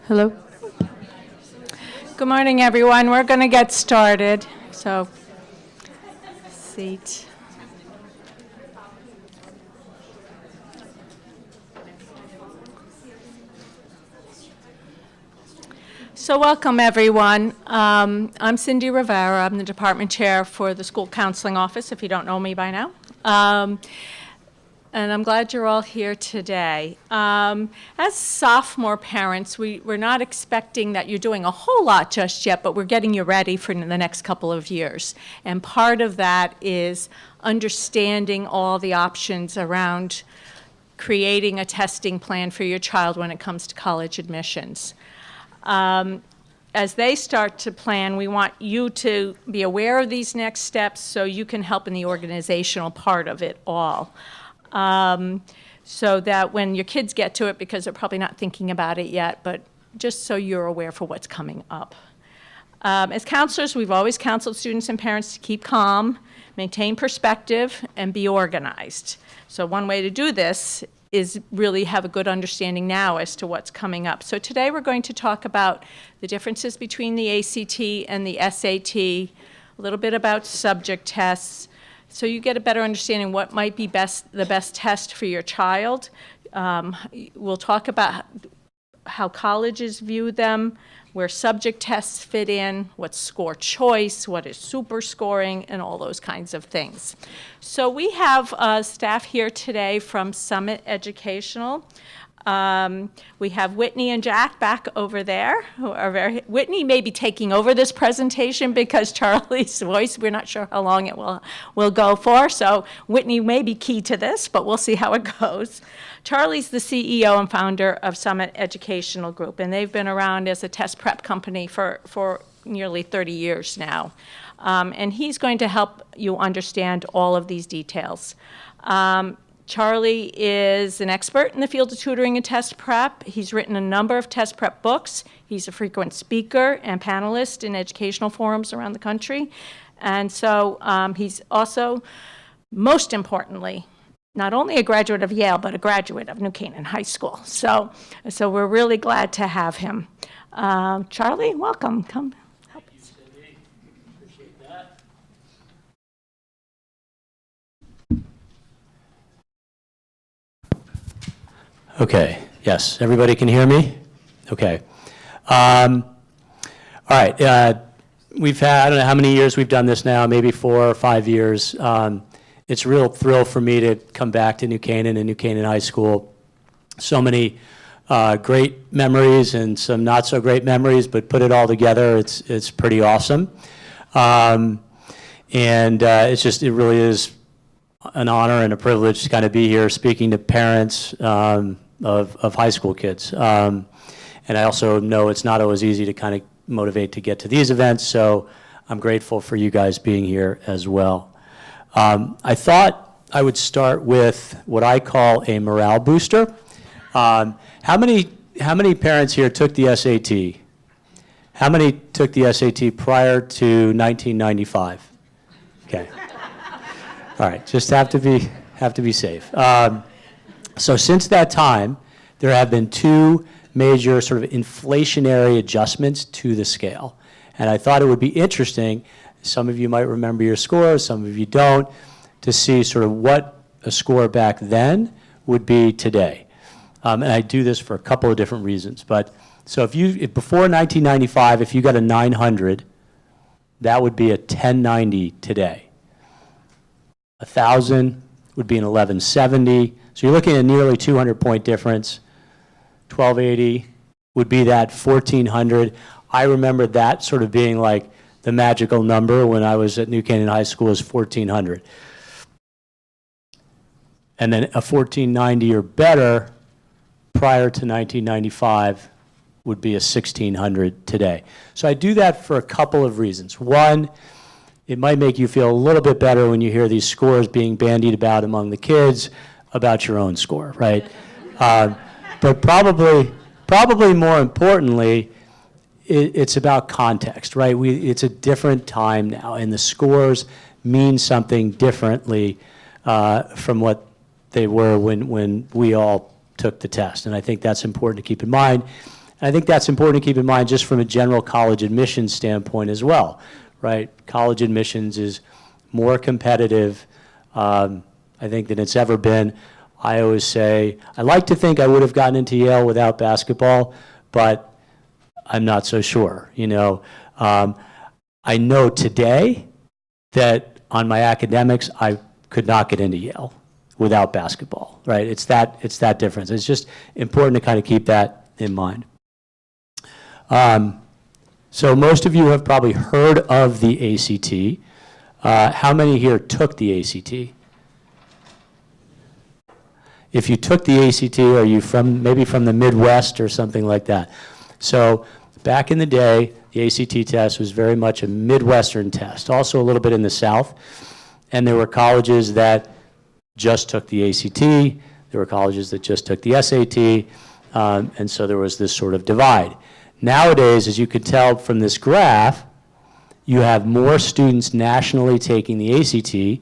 Hello. Good morning, everyone. We're going to get started. So, seat. So welcome, everyone. I'm Cindy Rivera. I'm the department chair for the school counseling office, if you don't know me by now. And I'm glad you're all here today. As sophomore parents, we're not expecting that you're doing a whole lot just yet, but we're getting you ready for the next couple of years. And part of that is understanding all the options around creating a testing plan for your child when it comes to college admissions. As they start to plan, we want you to be aware of these next steps so you can help in the organizational part of it all. So that when your kids get to it, because they're probably not thinking about it yet, but just so you're aware for what's coming up. As counselors, we've always counseled students and parents to keep calm, maintain perspective, and be organized. So one way to do this is really have a good understanding now as to what's coming up. So today we're going to talk about the differences between the ACT and the SAT, a little bit about subject tests, so you get a better understanding what might be the best test for your child. We'll talk about how colleges view them, where subject tests fit in, what's score choice, what is super scoring, and all those kinds of things. So we have staff here today from Summit Educational. We have Whitney and Jack back over there, who are Whitney may be taking over this presentation because Charlie's voice, we're not sure how long it will go for, so Whitney may be key to this, but we'll see how it goes. Charlie's the CEO and founder of Summit Educational Group, and they've been around as a test prep company for nearly 30 years now. And he's going to help you understand all of these details. Charlie is an expert in the field of tutoring and test prep. He's written a number of test prep books. He's a frequent speaker and panelist in educational forums around the country. And so he's also, most importantly, not only a graduate of Yale, but a graduate of New Canaan High School. So we're really glad to have him. Charlie, welcome. Come. Okay, yes, everybody can hear me? Okay. All right, we've had, I don't know how many years we've done this now, maybe 4 or 5 years. It's a real thrill for me to come back to New Canaan and New Canaan High School. So many great memories and some not so great memories, but put it all together, it's pretty awesome. It really is an honor and a privilege to kind of be here speaking to parents of high school kids. And I also know it's not always easy to kind of motivate to get to these events, so I'm grateful for you guys being here as well. I thought I would start with what I call a morale booster. How many parents here took the SAT? How many took the SAT prior to 1995? Okay. All right, just have to be safe. So since that time, there have been 2 major sort of inflationary adjustments to the scale. And I thought it would be interesting, some of you might remember your scores, some of you don't, to see sort of what a score back then would be today. And I do this for a couple of different reasons. But so if before 1995, if you got a 900, that would be a 1090 today. 1,000 would be an 1170. So you're looking at a nearly 200-point difference. 1280 would be that 1,400. I remember that sort of being like the magical number when I was at New Canaan High School is 1,400. And then a 1,490 or better prior to 1995 would be a 1,600 today. So I do that for a couple of reasons. One, it might make you feel a little bit better when you hear these scores being bandied about among the kids about your own score, right? But probably more importantly, it's about context, right? It's a different time now, and the scores mean something differently from what they were when we all took the test. And I think that's important to keep in mind. And I think that's important to keep in mind just from a general college admissions standpoint as well, right? College admissions is more competitive, I think, than it's ever been. I always say, I like to think I would have gotten into Yale without basketball, but I'm not so sure, you know. I know today that on my academics, I could not get into Yale without basketball, right? It's that difference. It's just important to kind of keep that in mind. So most of you have probably heard of the ACT. How many here took the ACT? If you took the ACT, are you maybe from the Midwest or something like that? So back in the day, the ACT test was very much a Midwestern test, also a little bit in the South. And there were colleges that just took the ACT. There were colleges that just took the SAT. And so there was this sort of divide. Nowadays, as you could tell from this graph, you have more students nationally taking the ACT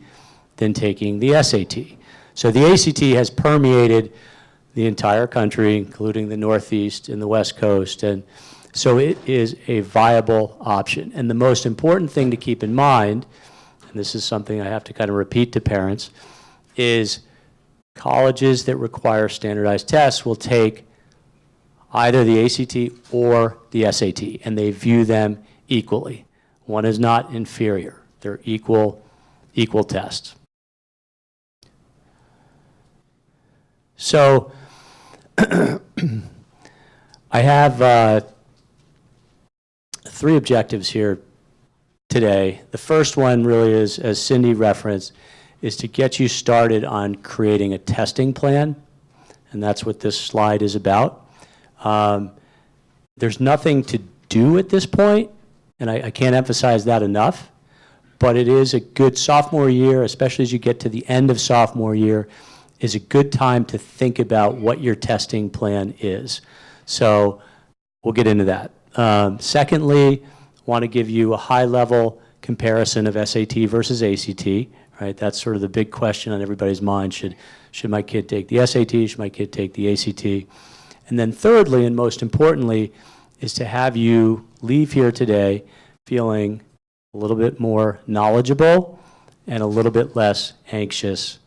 than taking the SAT. So the ACT has permeated the entire country, including the Northeast and the West Coast, and so it is a viable option. And the most important thing to keep in mind, and this is something I have to kind of repeat to parents, is colleges that require standardized tests will take either the ACT or the SAT, and they view them equally. One is not inferior. They're equal tests. So I have three objectives here today. The first one really is, as Cindy referenced, is to get you started on creating a testing plan, and that's what this slide is about. There's nothing to do at this point, and I can't emphasize that enough, but it is a good sophomore year, especially as you get to the end of sophomore year, is a good time to think about what your testing plan is. So we'll get into that. Secondly, I want to give you a high-level comparison of SAT versus ACT, right? That's sort of the big question on everybody's mind. Should my kid take the SAT? Should my kid take the ACT? And then thirdly, and most importantly, is to have you leave here today feeling a little bit more knowledgeable and a little bit less anxious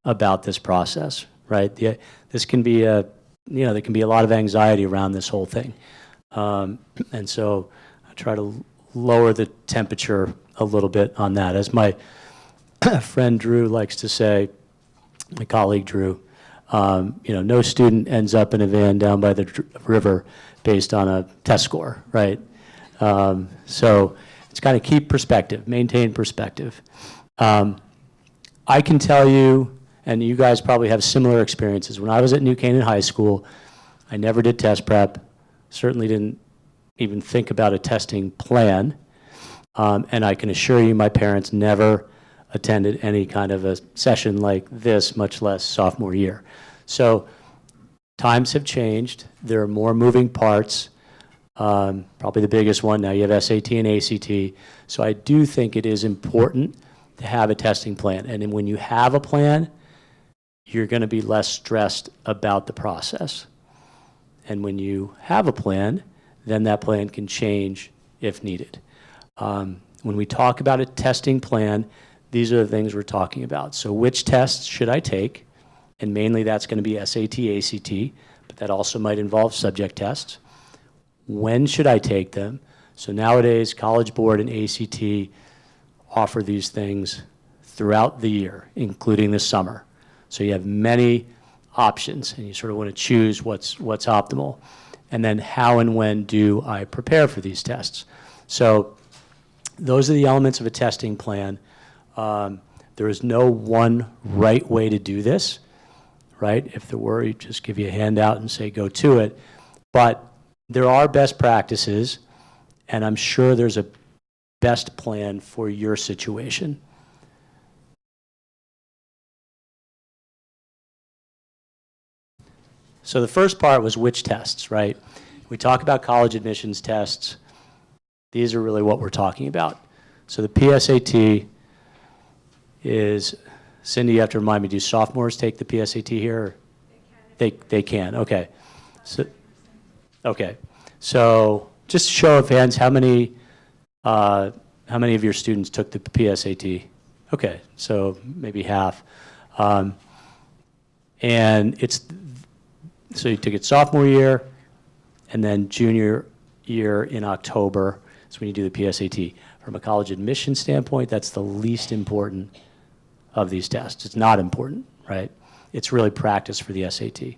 about this process, right? This can be there can be a lot of anxiety around this whole thing. And so I try to lower the temperature a little bit on that. As my friend Drew likes to say, my colleague Drew, no student ends up in a van down by the river based on a test score, right? So it's kind of keep perspective, maintain perspective. I can tell you, and you guys probably have similar experiences. When I was at New Canaan High School, I never did test prep, certainly didn't even think about a testing plan, and I can assure you my parents never attended any kind of a session like this, much less sophomore year. So times have changed. There are more moving parts. Probably the biggest one now, you have SAT and ACT. So I do think it is important to have a testing plan. And then when you have a plan, you're going to be less stressed about the process. And when you have a plan, then that plan can change if needed. When we talk about a testing plan, these are the things we're talking about. So which tests should I take? And mainly that's going to be SAT, ACT, but that also might involve subject tests. When should I take them? So nowadays, College Board and ACT offer these things throughout the year, including the summer. So you have many options, and you sort of want to choose what's optimal. And then how and when do I prepare for these tests? So those are the elements of a testing plan. There is no one right way to do this, right? If there were, you'd just give you a handout and say, go to it. But there are best practices, and I'm sure there's a best plan for your situation. So the first part was which tests, right? We talk about college admissions tests. These are really what we're talking about. So the PSAT is, Cindy, you have to remind me, do sophomores take the PSAT here? They can, okay. So, okay. So just show of hands, how many of your students took the PSAT? Okay, so maybe half. And so you took it sophomore year, and then junior year in October is when you do the PSAT. From a college admission standpoint, that's the least important of these tests. It's not important, right? It's really practice for the SAT.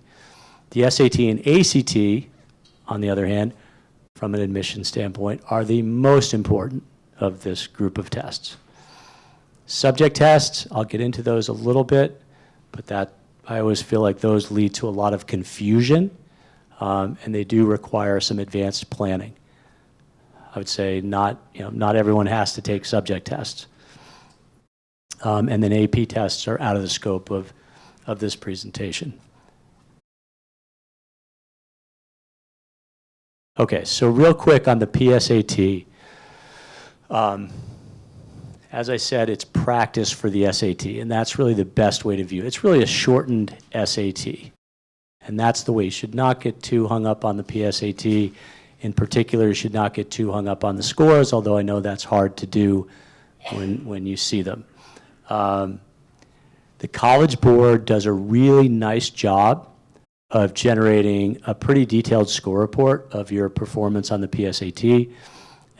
The SAT and ACT, on the other hand, from an admission standpoint, are the most important of this group of tests. Subject tests, I'll get into those a little bit, but I always feel like those lead to a lot of confusion, and they do require some advanced planning. I would say not everyone has to take subject tests. And then AP tests are out of the scope of this presentation. Okay, so real quick on the PSAT. As I said, it's practice for the SAT, and that's really the best way to view it. It's really a shortened SAT, and that's the way. You should not get too hung up on the PSAT. In particular, you should not get too hung up on the scores, although I know that's hard to do when you see them. The College Board does a really nice job of generating a pretty detailed score report of your performance on the PSAT,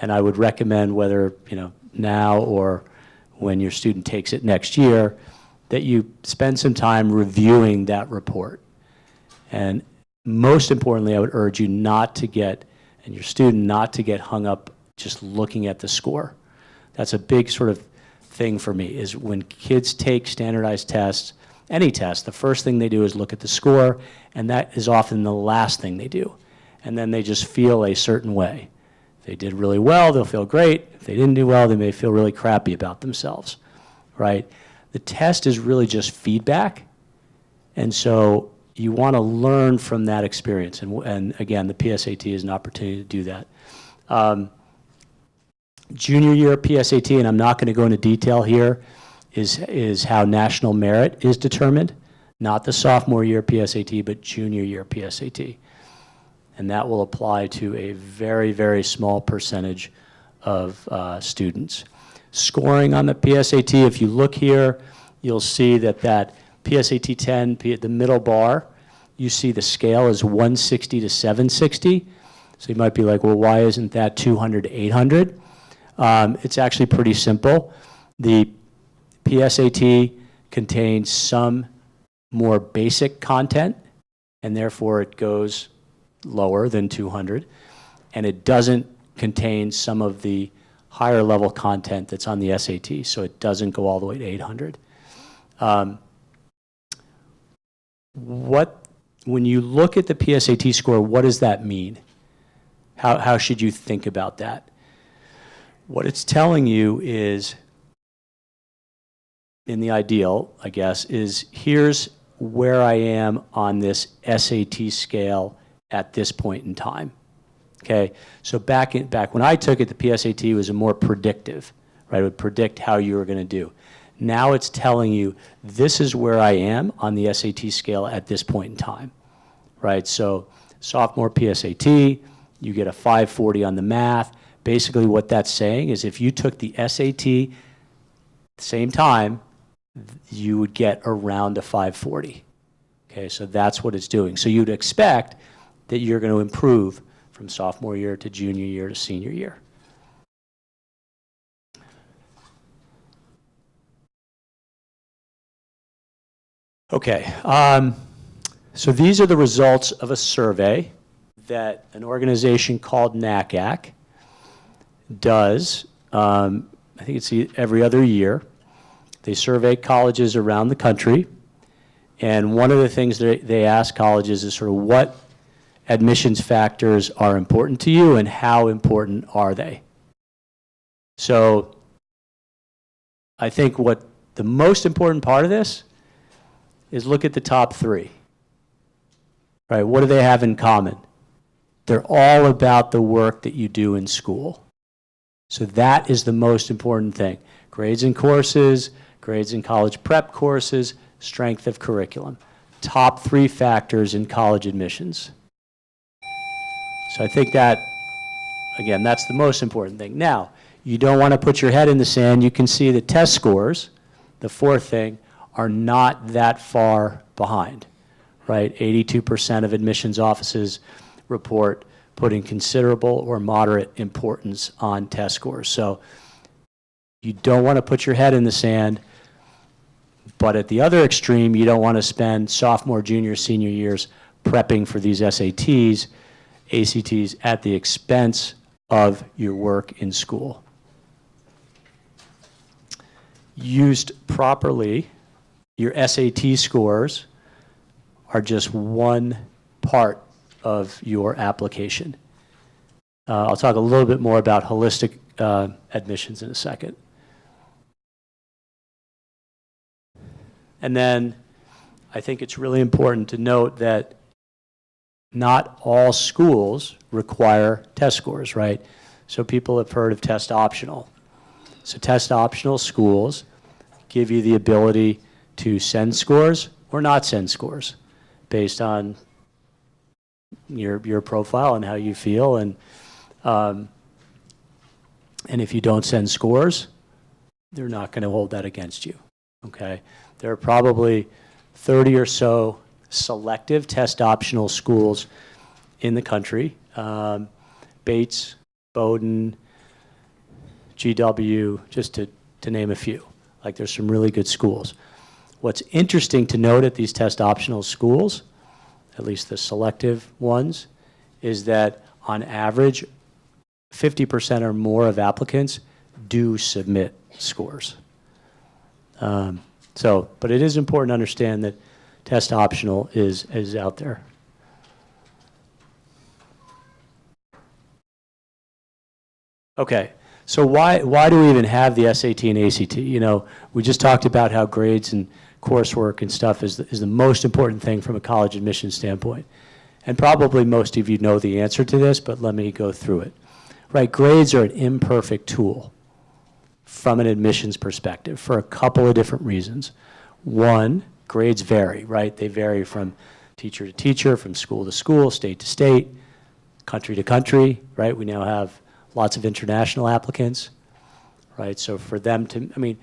and I would recommend, whether now or when your student takes it next year, that you spend some time reviewing that report. And most importantly, I would urge you not to get, and your student not to get hung up just looking at the score. That's a big sort of thing for me, is when kids take standardized tests, any test, the first thing they do is look at the score, and that is often the last thing they do. And then they just feel a certain way. If they did really well, they'll feel great. If they didn't do well, they may feel really crappy about themselves, right? The test is really just feedback, and so you want to learn from that experience. And again, the PSAT is an opportunity to do that. Junior year PSAT, and I'm not going to go into detail here, is how national merit is determined, not the sophomore year PSAT, but junior year PSAT. And that will apply to a very, very small percentage of students. Scoring on the PSAT, if you look here, you'll see that PSAT 10, the middle bar, you see the scale is 160 to 760. So you might be like, well, why isn't that 200 to 800? It's actually pretty simple. The PSAT contains some more basic content, and therefore it goes lower than 200, and it doesn't contain some of the higher level content that's on the SAT, so it doesn't go all the way to 800. When you look at the PSAT score, what does that mean? How should you think about that? What it's telling you is, in the ideal, I guess, is here's where I am on this SAT scale at this point in time. Okay, so back when I took it, the PSAT was a more predictive, right? It would predict how you were going to do. Now it's telling you this is where I am on the SAT scale at this point in time, right? So sophomore PSAT, you get a 540 on the math. Basically what that's saying is if you took the SAT at the same time, you would get around a 540. Okay, so that's what it's doing. So you'd expect that you're going to improve from sophomore year to junior year to senior year. Okay, so these are the results of a survey that an organization called NACAC does. I think it's every other year. They survey colleges around the country, and one of the things that they ask colleges is sort of what admissions factors are important to you and how important are they? So I think what the most important part of this is look at the top three. Right? What do they have in common? They're all about the work that you do in school. So that is the most important thing. Grades in courses, grades in college prep courses, strength of curriculum. Top three factors in college admissions. So I think that, again, that's the most important thing. Now, you don't want to put your head in the sand. You can see the test scores, the fourth thing, are not that far behind, right? 82% of admissions offices report putting considerable or moderate importance on test scores. So you don't want to put your head in the sand, but at the other extreme, you don't want to spend sophomore, junior, senior years prepping for these SATs, ACTs at the expense of your work in school. Used properly, your SAT scores are just one part of your application. I'll talk a little bit more about holistic admissions in a second. And then I think it's really important to note that not all schools require test scores, right? So people have heard of test optional. So test optional schools give you the ability to send scores or not send scores based on your profile and how you feel. And if you don't send scores, they're not going to hold that against you, okay? There are probably 30 or so selective test optional schools in the country. Bates, Bowdoin, GW, just to name a few. Like, there's some really good schools. What's interesting to note at these test optional schools, at least the selective ones, is that on average, 50% or more of applicants do submit scores. But it is important to understand that test optional is out there. Okay, so why do we even have the SAT and ACT? You know, we just talked about how grades and coursework and stuff is the most important thing from a college admission standpoint. And probably most of you know the answer to this, but let me go through it. Right, grades are an imperfect tool from an admissions perspective for a couple of different reasons. One, grades vary, right? They vary from teacher to teacher, from school to school, state to state, country to country, right? We now have lots of international applicants, right? So for them to, I mean,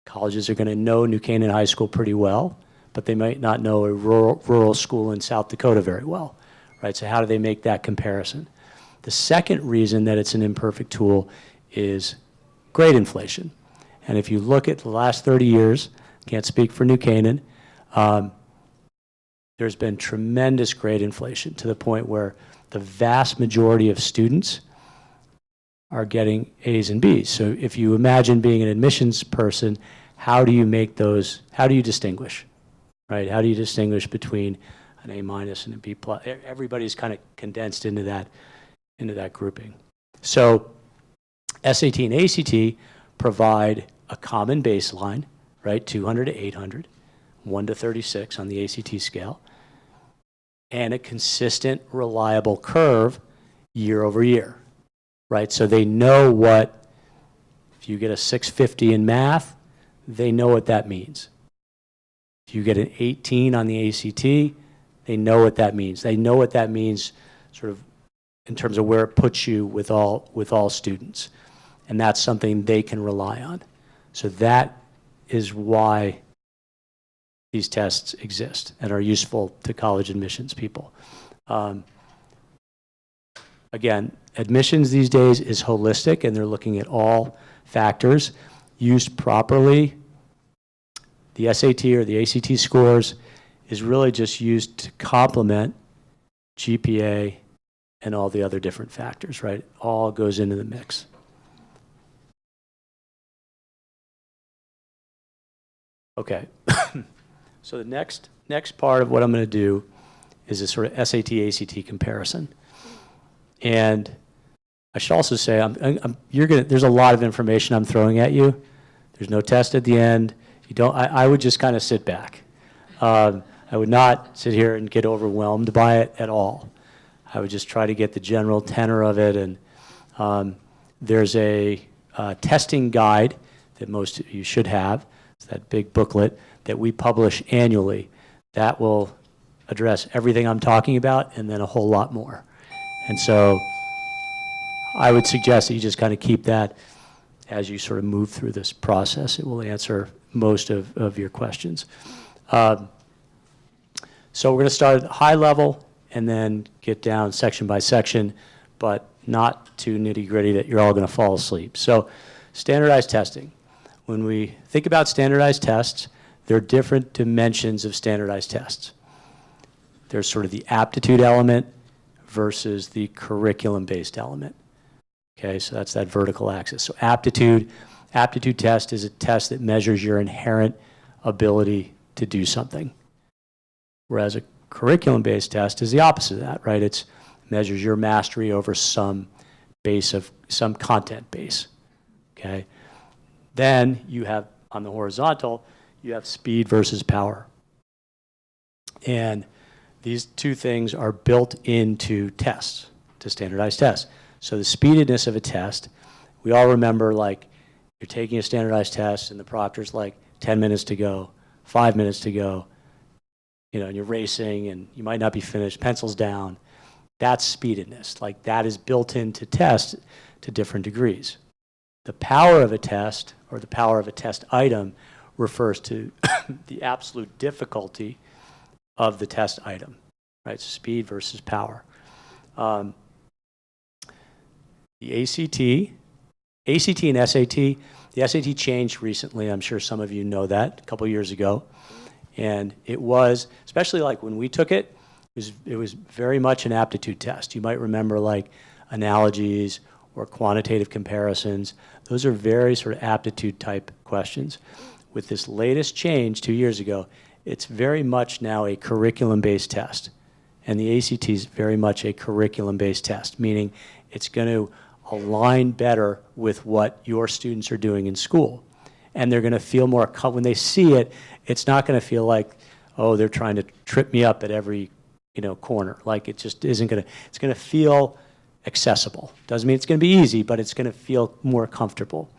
colleges are going to know New Canaan High School pretty well, but they might not know a rural school in South Dakota very well, right? So how do they make that comparison? The second reason that it's an imperfect tool is grade inflation. And if you look at the last 30 years, can't speak for New Canaan, there's been tremendous grade inflation to the point where the vast majority of students are getting A's and B's. So if you imagine being an admissions person, how do you make those, how do you distinguish, right? How do you distinguish between an A minus and a B plus? Everybody's kind of condensed into that grouping. So SAT and ACT provide a common baseline, right? 200 to 800, 1 to 36 on the ACT scale, and a consistent, reliable curve year over year, right? So they know what, if you get a 650 in math, they know what that means. If you get an 18 on the ACT, they know what that means. They know what that means sort of in terms of where it puts you with all students. And that's something they can rely on. So that is why these tests exist and are useful to college admissions people. Again, admissions these days is holistic, and they're looking at all factors. Used properly, the SAT or the ACT scores is really just used to complement GPA and all the other different factors, right? All goes into the mix. Okay, so the next part of what I'm going to do is a sort of SAT, ACT comparison. And I should also say, there's a lot of information I'm throwing at you. There's no test at the end. I would just kind of sit back. I would not sit here and get overwhelmed by it at all. I would just try to get the general tenor of it. And there's a testing guide that most of you should have. It's that big booklet that we publish annually that will address everything I'm talking about and then a whole lot more. And so I would suggest that you just kind of keep that as you sort of move through this process. It will answer most of your questions. So we're going to start at high level and then get down section by section, but not too nitty-gritty that you're all going to fall asleep. So standardized testing. When we think about standardized tests, there are different dimensions of standardized tests. There's sort of the aptitude element versus the curriculum-based element. Okay, so that's that vertical axis. So aptitude test is a test that measures your inherent ability to do something. Whereas a curriculum-based test is the opposite of that, right? It measures your mastery over some content base, okay? Then you have, on the horizontal, you have speed versus power. And these two things are built into tests, to standardized tests. So the speediness of a test, we all remember, like, you're taking a standardized test and the proctor's like 10 minutes to go, 5 minutes to go, and you're racing and you might not be finished, pencils down. That's speediness. Like, that is built into tests to different degrees. The power of a test, or the power of a test item, refers to the absolute difficulty of the test item, right? Speed versus power. The ACT and SAT, the SAT changed recently. I'm sure some of you know that, a couple years ago. And it was, especially like when we took it, it was very much an aptitude test. You might remember like analogies or quantitative comparisons. Those are very sort of aptitude type questions. With this latest change 2 years ago, it's very much now a curriculum-based test. And the ACT is very much a curriculum-based test, meaning it's going to align better with what your students are doing in school. And they're going to feel more, when they see it, it's not going to feel like, oh, they're trying to trip me up at every, corner. Like, it just isn't going to, it's going to feel accessible. Doesn't mean it's going to be easy, but it's going to feel more comfortable.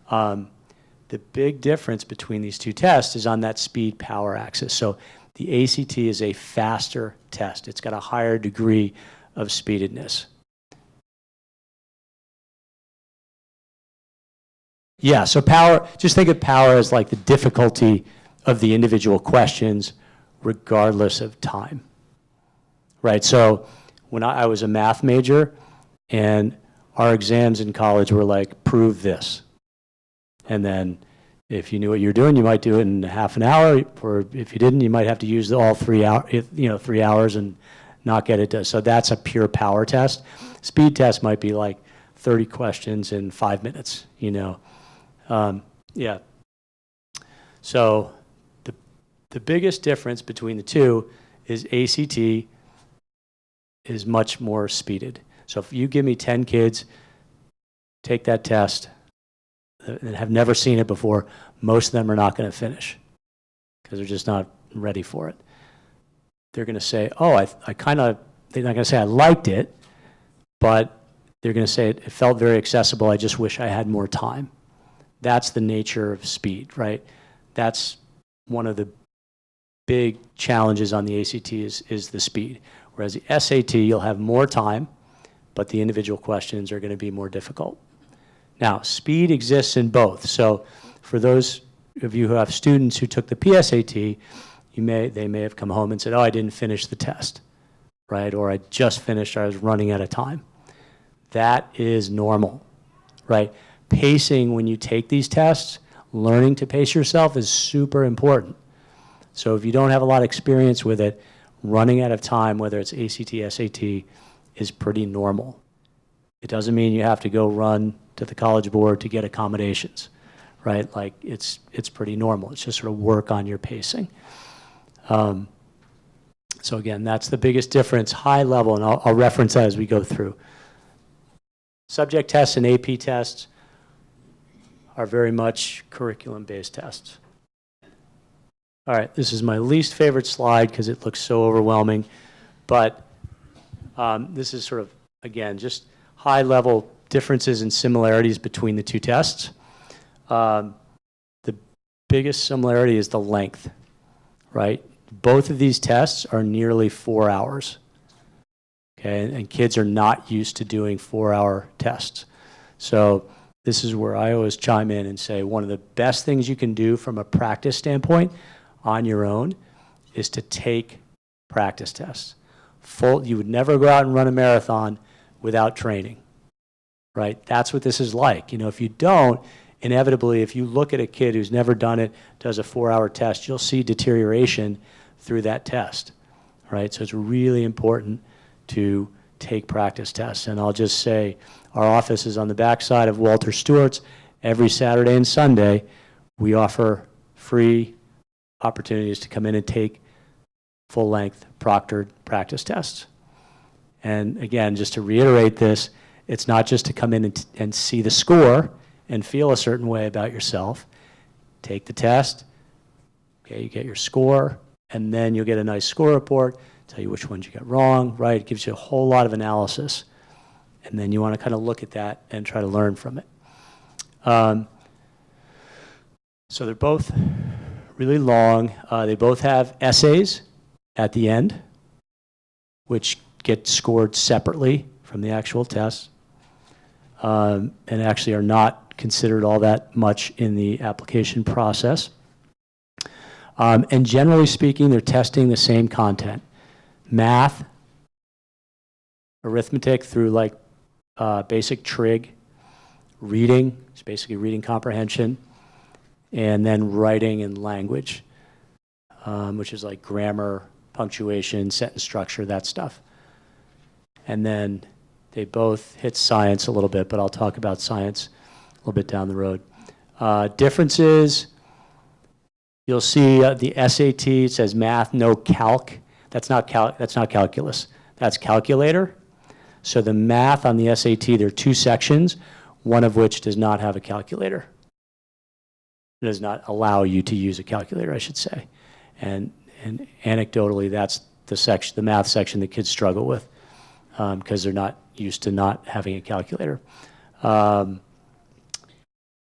The big difference between these two tests is on that speed-power axis. So the ACT is a faster test. It's got a higher degree of speededness. Yeah, so power, just think of power as like the difficulty of the individual questions regardless of time, right? So when I was a math major and our exams in college were like, prove this. And then if you knew what you were doing, you might do it in half an hour, or if you didn't, you might have to use all 3 hours and not get it done. So that's a pure power test. Speed test might be like 30 questions in 5 minutes, yeah. So the biggest difference between the two is ACT is much more speeded. So if you give me 10 kids, take that test, and have never seen it before, most of them are not going to finish because they're just not ready for it. They're going to say, oh, they're not going to say I liked it, but they're going to say it felt very accessible. I just wish I had more time. That's the nature of speed, right? That's one of the big challenges on the ACT is the speed. Whereas the SAT, you'll have more time, but the individual questions are going to be more difficult. Now, speed exists in both. So for those of you who have students who took the PSAT, they may have come home and said, oh, I didn't finish the test, right? Or I just finished, I was running out of time. That is normal, right? Pacing when you take these tests, learning to pace yourself is super important. So if you don't have a lot of experience with it, running out of time, whether it's ACT, SAT, is pretty normal. It doesn't mean you have to go run to the College Board to get accommodations, right? Like, it's pretty normal. It's just sort of work on your pacing. So again, that's the biggest difference, high level, and I'll reference that as we go through. Subject tests and AP tests are very much curriculum-based tests. All right, this is my least favorite slide because it looks so overwhelming, but this is sort of, again, just high-level differences and similarities between the two tests. The biggest similarity is the length, right? Both of these tests are nearly 4 hours. okay? And kids are not used to doing 4-hour tests. So this is where I always chime in and say one of the best things you can do from a practice standpoint on your own is to take practice tests. You would never go out and run a marathon without training, right? That's what this is like. You know, if you don't, inevitably, if you look at a kid who's never done it, does a 4-hour test, you'll see deterioration through that test, right? So it's really important to take practice tests. And I'll just say, our office is on the backside of Walter Stewart's. Every Saturday and Sunday, we offer free opportunities to come in and take full-length proctored practice tests. And again, just to reiterate this, it's not just to come in and see the score and feel a certain way about yourself. Take the test, okay, you get your score, and then you'll get a nice score report, tell you which ones you got wrong, right? It gives you a whole lot of analysis. And then you want to kind of look at that and try to learn from it. So they're both really long. They both have essays at the end, which get scored separately from the actual test, and actually are not considered all that much in the application process. And generally speaking, they're testing the same content. Math, arithmetic through like basic trig, reading, it's basically reading comprehension, and then writing and language, which is like grammar, punctuation, sentence structure, that stuff. And then they both hit science a little bit, but I'll talk about science a little bit down the road. Differences, you'll see the SAT, it says math, no calc. That's not calculus. That's calculator. So the math on the SAT, there are 2 sections, one of which does not have a calculator. It does not allow you to use a calculator, I should say. And anecdotally, that's the math section that kids struggle with because they're not used to not having a calculator.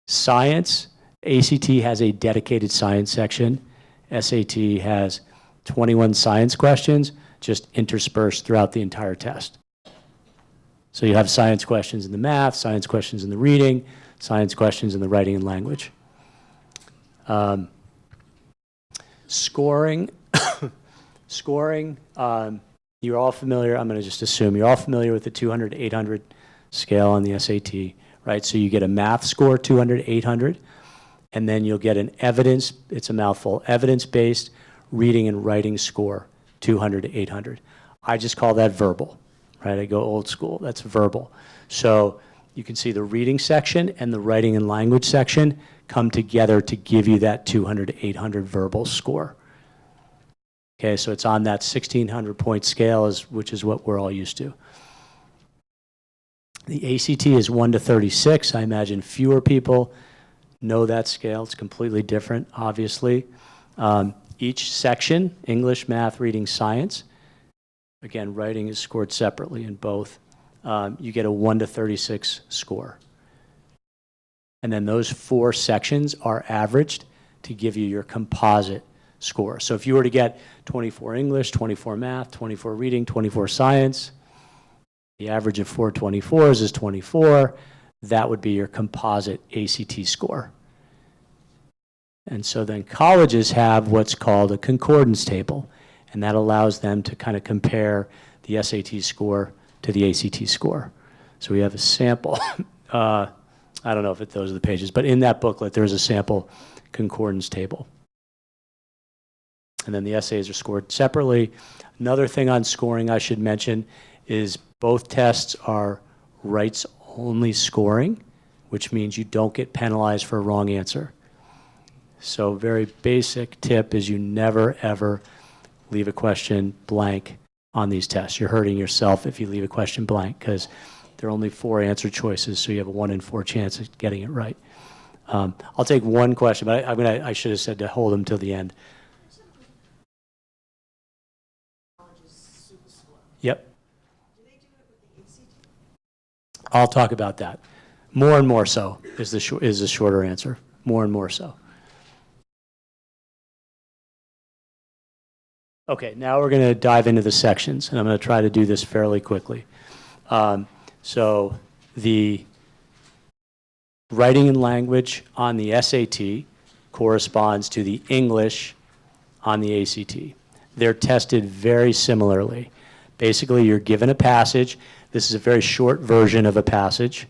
Science, ACT has a dedicated science section. SAT has 21 science questions just interspersed throughout the entire test. So you have science questions in the math, science questions in the reading, science questions in the writing and language. Scoring, you're all familiar, I'm going to just assume, you're all familiar with the 200 to 800 scale on the SAT, right? So you get a math score, 200 to 800, and then you'll get an evidence, it's a mouthful, evidence-based reading and writing score, 200 to 800. I just call that verbal. Right, I go old school, that's verbal. So you can see the reading section and the writing and language section come together to give you that 200 to 800 verbal score. Okay, so it's on that 1,600 point scale, which is what we're all used to. The ACT is 1 to 36. I imagine fewer people know that scale. It's completely different, obviously. Each section, English, math, reading, science, again, writing is scored separately in both. You get a 1 to 36 score. And then those 4 sections are averaged to give you your composite score. So if you were to get 24 English, 24 math, 24 reading, 24 science, the average of 4 24s is 24. That would be your composite ACT score. And so then colleges have what's called a concordance table. And that allows them to kind of compare the SAT score to the ACT score. So we have a sample. I don't know if those are the pages, but in that booklet, there's a sample concordance table. And then the essays are scored separately. Another thing on scoring I should mention is both tests are rights-only scoring, which means you don't get penalized for a wrong answer. So very basic tip is you never, ever leave a question blank on these tests. You're hurting yourself if you leave a question blank because there are only 4 answer choices, so you have a 1 in 4 chance of getting it right. I'll take one question, but I should have said to hold them till the end. Yep. I'll talk about that. More and more so is the shorter answer. More and more so. Okay, now we're going to dive into the sections, and I'm going to try to do this fairly quickly. So the writing and language on the SAT corresponds to the English on the ACT. They're tested very similarly. Basically, you're given a passage. This is a very short version of a passage.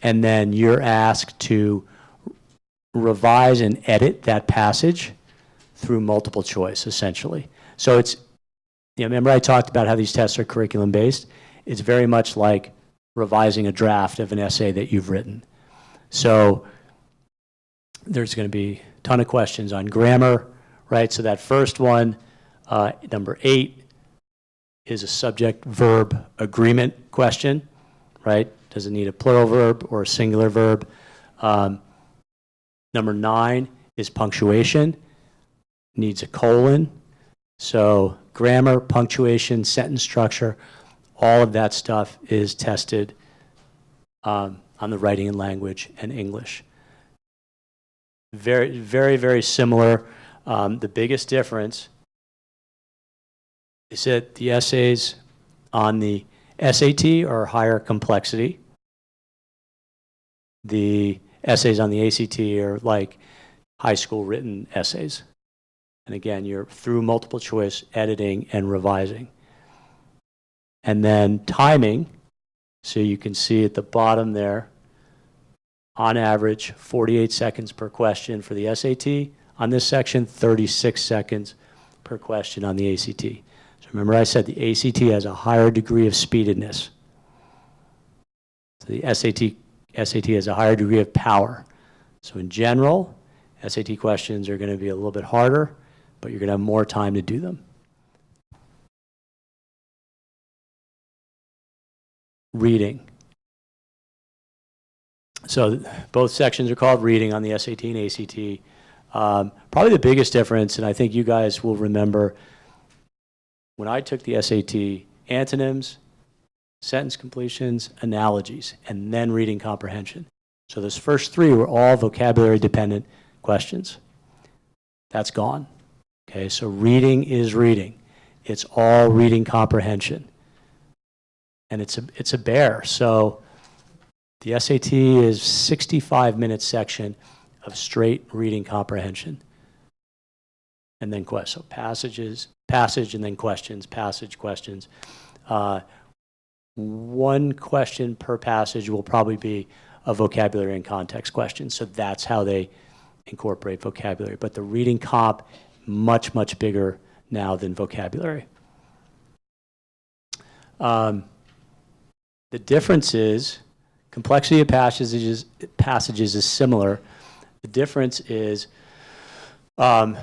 And then you're asked to revise and edit that passage through multiple choice, essentially. So it's, remember I talked about how these tests are curriculum-based? It's very much like revising a draft of an essay that you've written. So there's going to be a ton of questions on grammar, right? So that first one, number 8, is a subject-verb agreement question, right? Does it need a plural verb or a singular verb? Number 9 is punctuation, needs a colon. So grammar, punctuation, sentence structure, all of that stuff is tested on the writing and language and English. Very, very, very similar. The biggest difference is that the essays on the SAT are higher complexity. The essays on the ACT are like high school written essays. And again, you're through multiple choice, editing, and revising. And then timing, so you can see at the bottom there, on average, 48 seconds per question for the SAT. On this section, 36 seconds per question on the ACT. So remember I said the ACT has a higher degree of speededness. So the SAT has a higher degree of power. So in general, SAT questions are going to be a little bit harder, but you're going to have more time to do them. Reading. So both sections are called reading on the SAT and ACT. Probably the biggest difference, and I think you guys will remember, when I took the SAT, antonyms, sentence completions, analogies, and then reading comprehension. So those first 3 were all vocabulary dependent questions. That's gone. Okay, so reading is reading. It's all reading comprehension. And it's a bear. So the SAT is 65-minute section of straight reading comprehension. And then so passage and then questions, passage, questions. 1 question per passage will probably be a vocabulary and context question. So that's how they incorporate vocabulary. But the reading comp, much, much bigger now than vocabulary. The difference is complexity of passages is similar. The difference is, I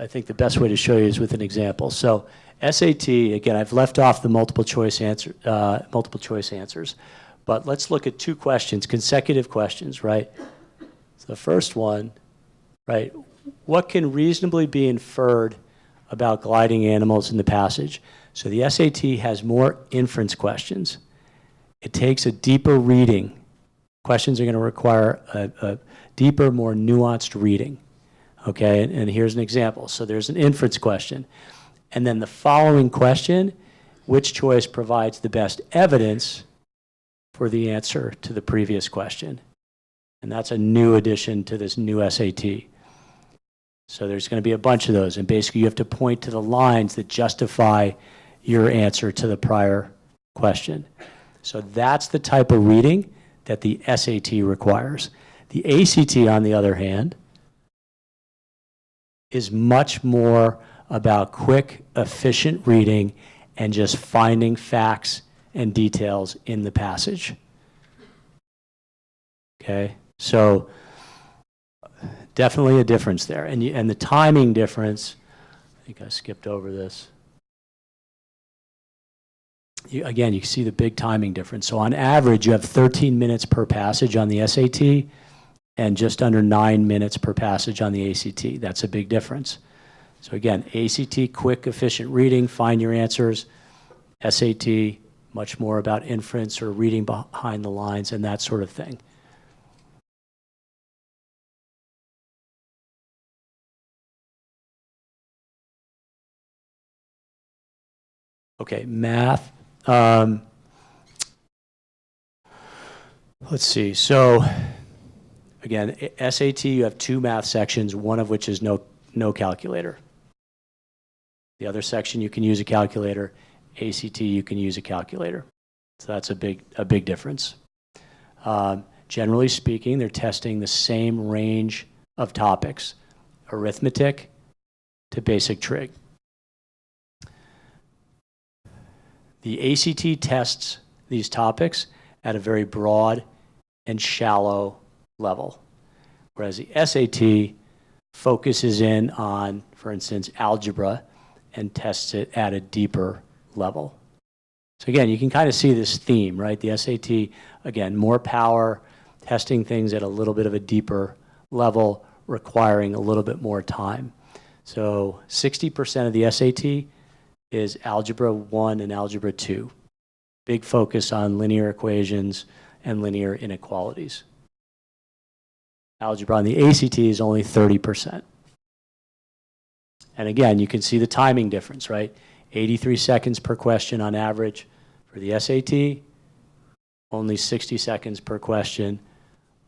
think the best way to show you is with an example. So SAT, again, I've left off the multiple choice answers, but let's look at 2 questions, consecutive questions, right? So the first one, right, what can reasonably be inferred about gliding animals in the passage? So the SAT has more inference questions. It takes a deeper reading. Questions are going to require a deeper, more nuanced reading. Okay, and here's an example. So there's an inference question. And then the following question, which choice provides the best evidence for the answer to the previous question? And that's a new addition to this new SAT. So there's going to be a bunch of those. And basically you have to point to the lines that justify your answer to the prior question. So that's the type of reading that the SAT requires. The ACT, on the other hand, is much more about quick, efficient reading and just finding facts and details in the passage. Okay, so definitely a difference there. And the timing difference, I think I skipped over this. Again, you can see the big timing difference. So on average, you have 13 minutes per passage on the SAT and just under 9 minutes per passage on the ACT. That's a big difference. So again, ACT, quick, efficient reading, find your answers. SAT, much more about inference or reading behind the lines and that sort of thing. Okay, math. Let's see. So again, SAT, you have 2 math sections, one of which is no calculator. The other section you can use a calculator. ACT, you can use a calculator. So that's a big difference. Generally speaking, they're testing the same range of topics, arithmetic to basic trig. The ACT tests these topics at a very broad and shallow level, whereas the SAT focuses in on, for instance, algebra and tests it at a deeper level. So again, you can kind of see this theme, right? The SAT, again, more power, testing things at a little bit of a deeper level, requiring a little bit more time. So 60% of the SAT is Algebra 1 and Algebra 2. Big focus on linear equations and linear inequalities. Algebra on the ACT is only 30%. And again, you can see the timing difference, right? 83 seconds per question on average for the SAT, only 60 seconds per question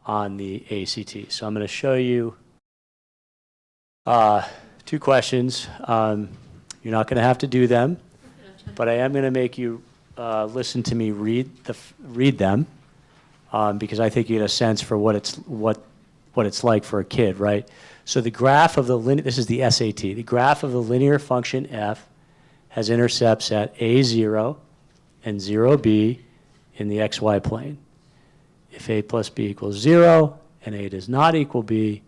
on the ACT. So I'm going to show you 2 questions. You're not going to have to do them, but I am going to make you listen to me read them because I think you get a sense for what it's like for a kid, right? So the graph of the this is the SAT. The graph of the linear function f has intercepts at a0 and 0b in the xy plane. If a plus b equals 0 and a does not equal b,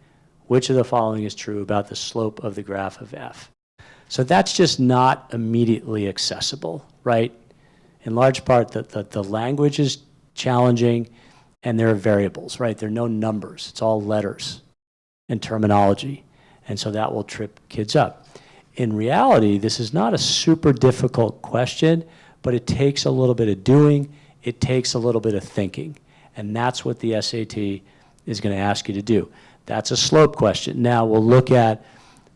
which of the following is true about the slope of the graph of f? So that's just not immediately accessible, right? In large part, the language is challenging and there are variables, right? There are no numbers. It's all letters and terminology. And so that will trip kids up. In reality, this is not a super difficult question, but it takes a little bit of doing. It takes a little bit of thinking. And that's what the SAT is going to ask you to do. That's a slope question. Now we'll look at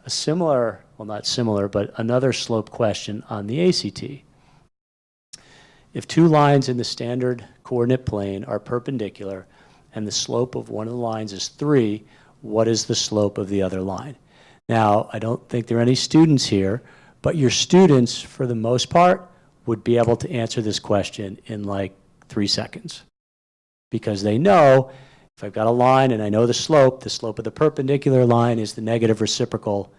a similar, well, not similar, but another slope question on the ACT. If 2 lines in the standard coordinate plane are perpendicular and the slope of one of the lines is 3, what is the slope of the other line? Now, I don't think there are any students here, but your students, for the most part, would be able to answer this question in like 3 seconds. Because they know, if I've got a line and I know the slope of the perpendicular line is the negative reciprocal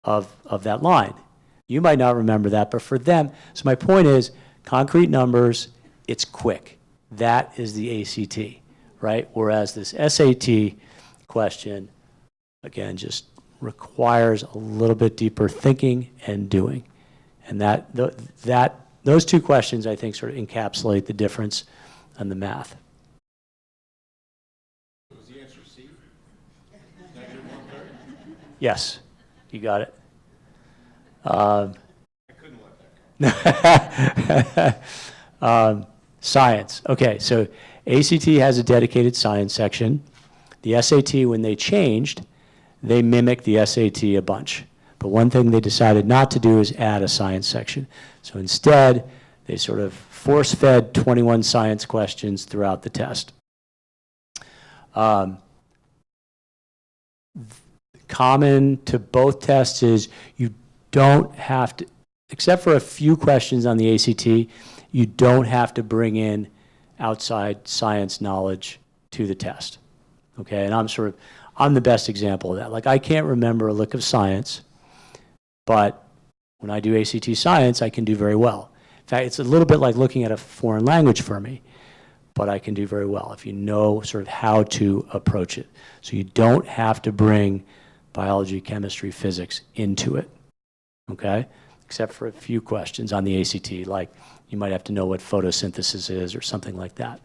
of that line. You might not remember that, but for them, so my point is, concrete numbers, it's quick. That is the ACT, right? Whereas this SAT question, again, just requires a little bit deeper thinking and doing. And those 2 questions, I think, sort of encapsulate the difference in the math. Was the answer C? Yes, you got it. I couldn't let that go. Science. Okay, so ACT has a dedicated science section. The SAT, when they changed, they mimicked the SAT a bunch. But one thing they decided not to do is add a science section. So instead, they sort of force-fed 21 science questions throughout the test. Common to both tests is you don't have to, except for a few questions on the ACT, you don't have to bring in outside science knowledge to the test. Okay, and I'm the best example of that. Like, I can't remember a lick of science, but when I do ACT science, I can do very well. In fact, it's a little bit like looking at a foreign language for me, but I can do very well if you know sort of how to approach it. So you don't have to bring biology, chemistry, physics into it, okay? Except for a few questions on the ACT, like you might have to know what photosynthesis is or something like that.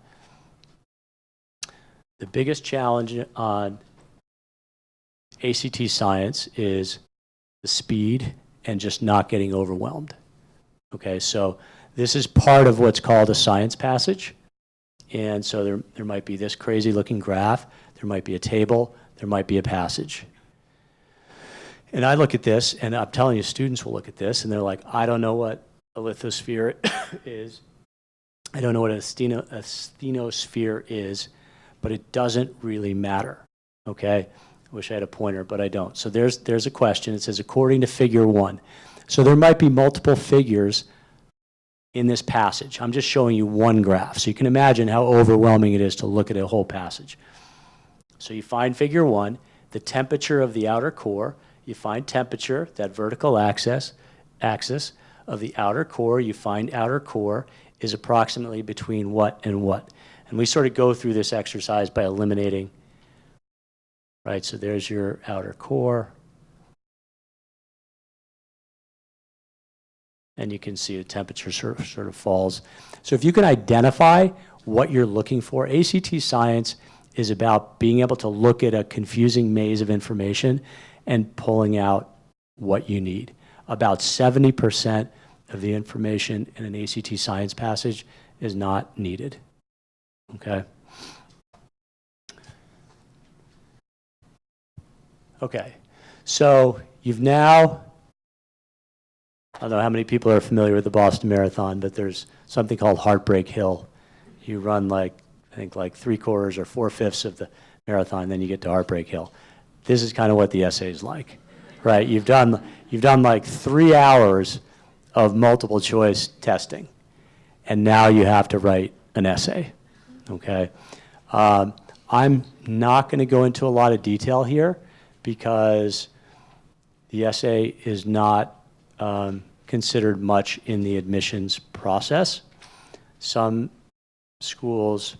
The biggest challenge on ACT science is the speed and just not getting overwhelmed. Okay, so this is part of what's called a science passage. And so there might be this crazy looking graph, there might be a table, there might be a passage. And I look at this, and I'm telling you, students will look at this, and they're like, I don't know what a lithosphere is. I don't know what a asthenosphere is, but it doesn't really matter, okay? I wish I had a pointer, but I don't. So there's a question. It says, according to figure 1. So there might be multiple figures in this passage. I'm just showing you one graph, so you can imagine how overwhelming it is to look at a whole passage. So you find figure 1, the temperature of the outer core. You find temperature, that vertical axis of the outer core. You find outer core is approximately between what and what. And we sort of go through this exercise by eliminating, right? So there's your outer core. And you can see the temperature sort of falls. So if you can identify what you're looking for, ACT Science is about being able to look at a confusing maze of information and pulling out what you need. About 70% of the information in an ACT Science passage is not needed, okay? Okay, so you've now, I don't know how many people are familiar with the Boston Marathon, but there's something called Heartbreak Hill. You run like, I think like 3/4 or 4/5 of the marathon, then you get to Heartbreak Hill. This is kind of what the essay is like, right? You've done like 3 hours of multiple choice testing, and now you have to write an essay, okay? I'm not going to go into a lot of detail here because the essay is not considered much in the admissions process. Some schools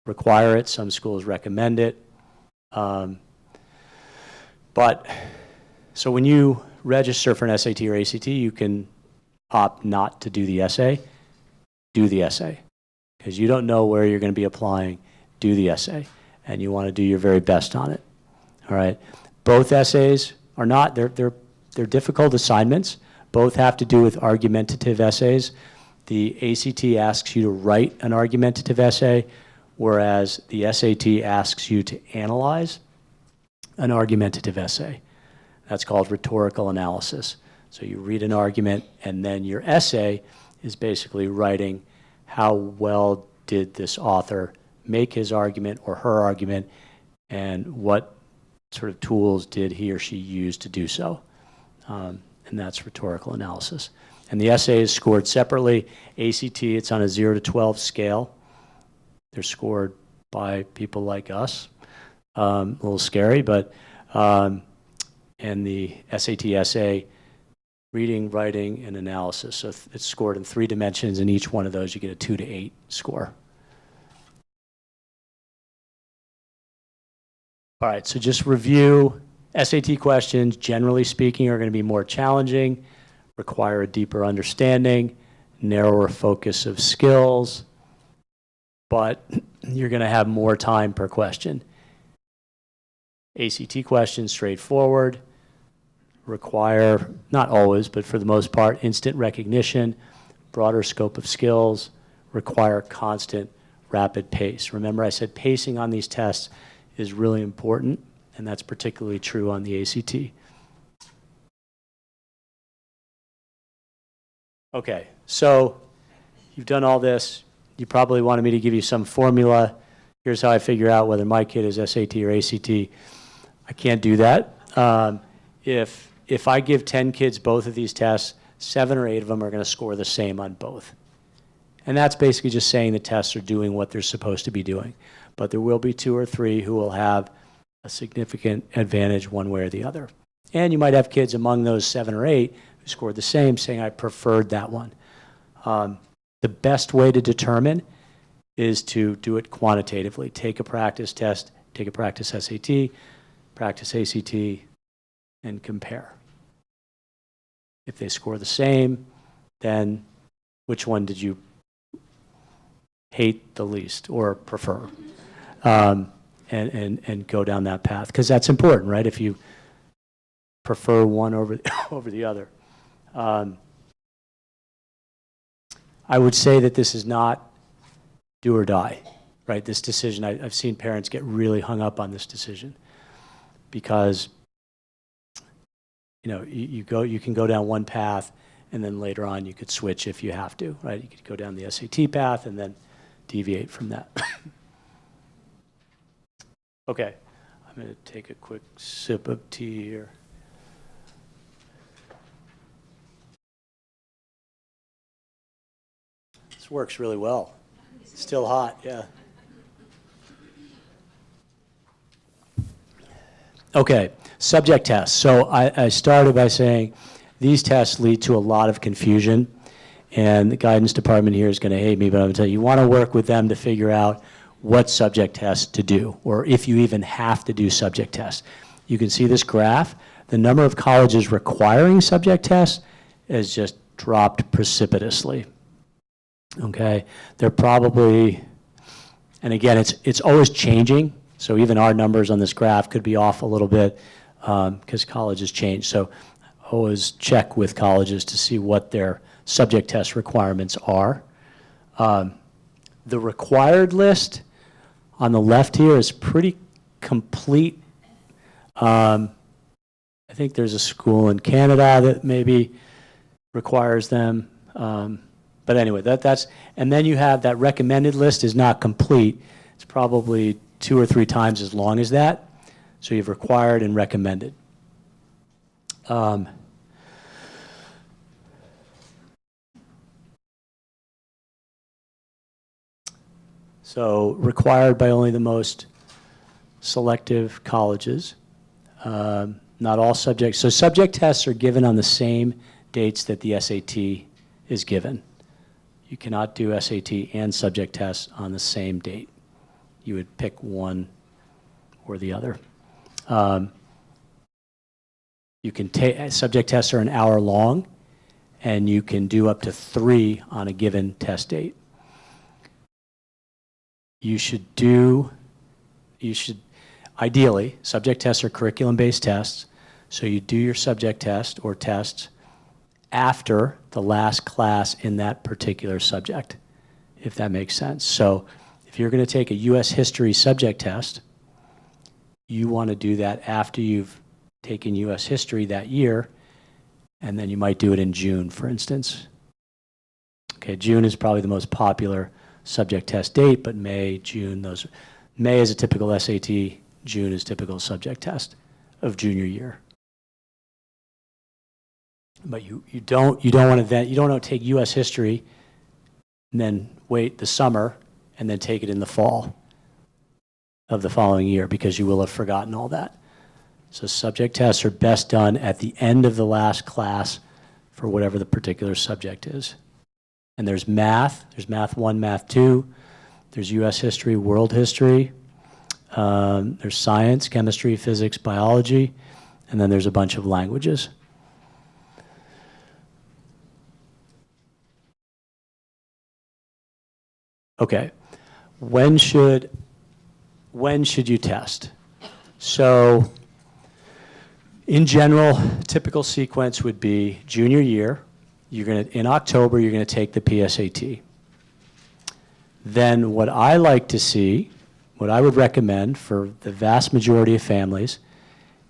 require it, some schools recommend it. But so when you register for an SAT or ACT, you can opt not to do the essay. Do the essay, because you don't know where you're going to be applying. Do the essay, and you want to do your very best on it. All right. Both essays are not, they're difficult assignments. Both have to do with argumentative essays. The ACT asks you to write an argumentative essay, whereas the SAT asks you to analyze an argumentative essay. That's called rhetorical analysis. So you read an argument, and then your essay is basically writing how well did this author make his argument or her argument, and what sort of tools did he or she use to do so. And that's rhetorical analysis. And the essay is scored separately. ACT, it's on a 0 to 12 scale. They're scored by people like us. A little scary, but, and the SAT essay, reading, writing, and analysis. So it's scored in 3 dimensions, and each one of those you get a 2 to 8 score. All right, so just review. SAT questions, generally speaking, are going to be more challenging, require a deeper understanding, narrower focus of skills, but you're going to have more time per question. ACT questions, straightforward, require, not always, but for the most part, instant recognition, broader scope of skills, require constant, rapid pace. Remember, I said pacing on these tests is really important, and that's particularly true on the ACT. Okay, so you've done all this. You probably wanted me to give you some formula. Here's how I figure out whether my kid is SAT or ACT. I can't do that. If I give 10 kids both of these tests, 7 or 8 of them are going to score the same on both. And that's basically just saying the tests are doing what they're supposed to be doing. But there will be 2 or 3 who will have a significant advantage one way or the other. And you might have kids among those 7 or 8 who scored the same, saying, I preferred that one. The best way to determine is to do it quantitatively. Take a practice test, take a practice SAT, practice ACT, and compare. If they score the same, then which one did you hate the least or prefer? And go down that path, because that's important, right? If you prefer one over the other. I would say that this is not do or die, right? This decision, I've seen parents get really hung up on this decision because you know, you can go down one path and then later on you could switch if you have to, right? You could go down the SAT path and then deviate from that. Okay, I'm going to take a quick sip of tea here. This works really well. Still hot, yeah. Okay, subject tests. So I started by saying these tests lead to a lot of confusion, and the guidance department here is going to hate me, but I'm going to tell you, you want to work with them to figure out what subject tests to do, or if you even have to do subject tests. You can see this graph. The number of colleges requiring subject tests has just dropped precipitously. Okay, they're probably, and again, it's always changing. So even our numbers on this graph could be off a little bit because colleges change. So always check with colleges to see what their subject test requirements are. The required list on the left here is pretty complete. I think there's a school in Canada that maybe requires them. But anyway, that's, and then you have that recommended list is not complete. It's probably 2 or 3 times as long as that. So you've required and recommended. So required by only the most selective colleges. Not all subjects. So subject tests are given on the same dates that the SAT is given. You cannot do SAT and subject tests on the same date. You would pick one or the other. You can take, subject tests are an hour long, and you can do up to 3 on a given test date. Ideally, subject tests are curriculum-based tests, so you do your subject test or tests after the last class in that particular subject, if that makes sense. So if you're going to take a U.S. history subject test, you want to do that after you've taken U.S. history that year, and then you might do it in June, for instance. Okay, June is probably the most popular subject test date, but May, June, May is a typical SAT, June is typical subject test of junior year. But you don't want to take U.S. history and then wait the summer and then take it in the fall of the following year, because you will have forgotten all that. So subject tests are best done at the end of the last class for whatever the particular subject is. And there's math 1, math 2, there's U.S. history, world history, there's science, chemistry, physics, biology, and then there's a bunch of languages. Okay, when should you test? So in general, typical sequence would be junior year. In October, you're going to take the PSAT. Then what I like to see, what I would recommend for the vast majority of families,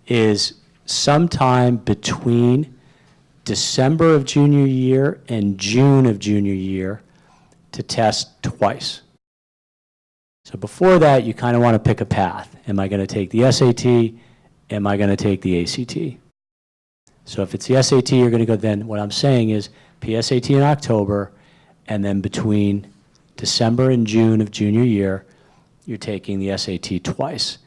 is sometime between December of junior year and June of junior year to test twice. So before that, you kind of want to pick a path. Am I going to take the SAT? Am I going to take the ACT? So if it's the SAT, you're going to go, then what I'm saying is PSAT in October, and then between December and June of junior year, you're taking the SAT twice.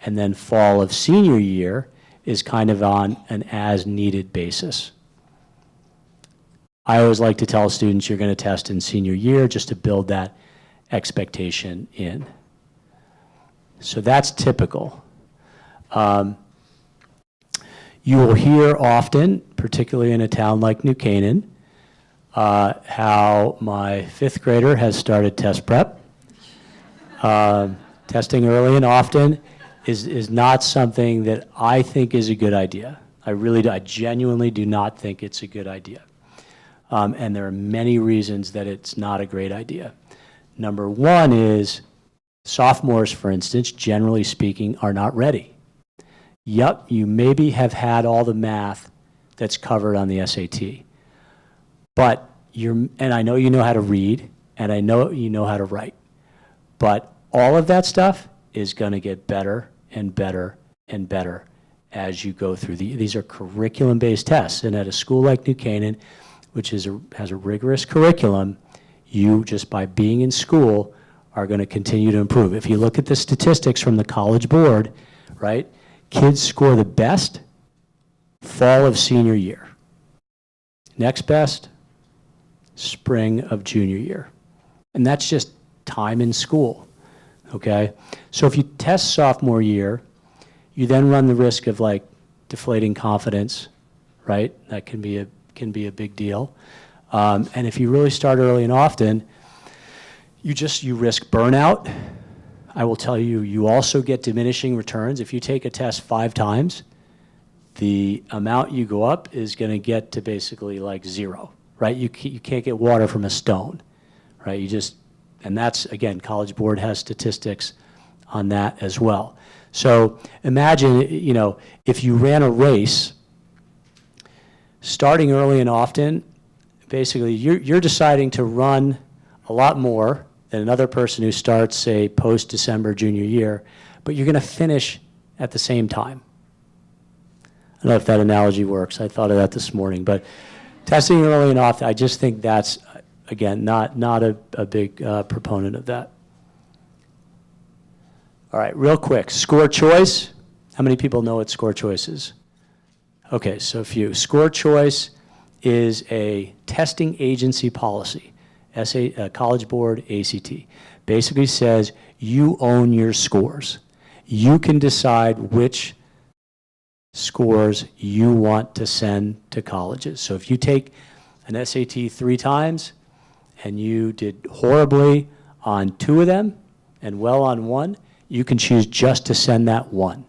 And then fall of senior year is kind of on an as-needed basis. I always like to tell students you're going to test in senior year just to build that expectation in. So that's typical. You will hear often, particularly in a town like New Canaan, how my 5th grader has started test prep. Testing early and often is not something that I think is a good idea. I genuinely do not think it's a good idea. And there are many reasons that it's not a great idea. Number one is sophomores, for instance, generally speaking, are not ready. Yep, you maybe have had all the math that's covered on the SAT. But and I know you know how to read, and I know you know how to write. But all of that stuff is going to get better and better and better as you go through. These are curriculum-based tests. And at a school like New Canaan, which has a rigorous curriculum, you, just by being in school, are going to continue to improve. If you look at the statistics from the College Board, right, kids score the best fall of senior year. Next best, spring of junior year. And that's just time in school, okay? So if you test sophomore year, you then run the risk of like deflating confidence, right? That can be a big deal. And if you really start early and often, you risk burnout. I will tell you, you also get diminishing returns. If you take a test 5 times, the amount you go up is going to get to basically like 0, right? You can't get water from a stone, right? And that's, again, College Board has statistics on that as well. So imagine, if you ran a race, starting early and often, basically you're deciding to run a lot more than another person who starts, say, post-December junior year, but you're going to finish at the same time. I don't know if that analogy works. I thought of that this morning. But testing early and often, I just think that's, again, not a big proponent of that. All right, real quick, score choice. How many people know what score choice is? Okay, so a few. Score choice is a testing agency policy, College Board, ACT. Basically says you own your scores. You can decide which scores you want to send to colleges. So if you take an SAT 3 times and you did horribly on 2 of them and well on 1, you can choose just to send that 1.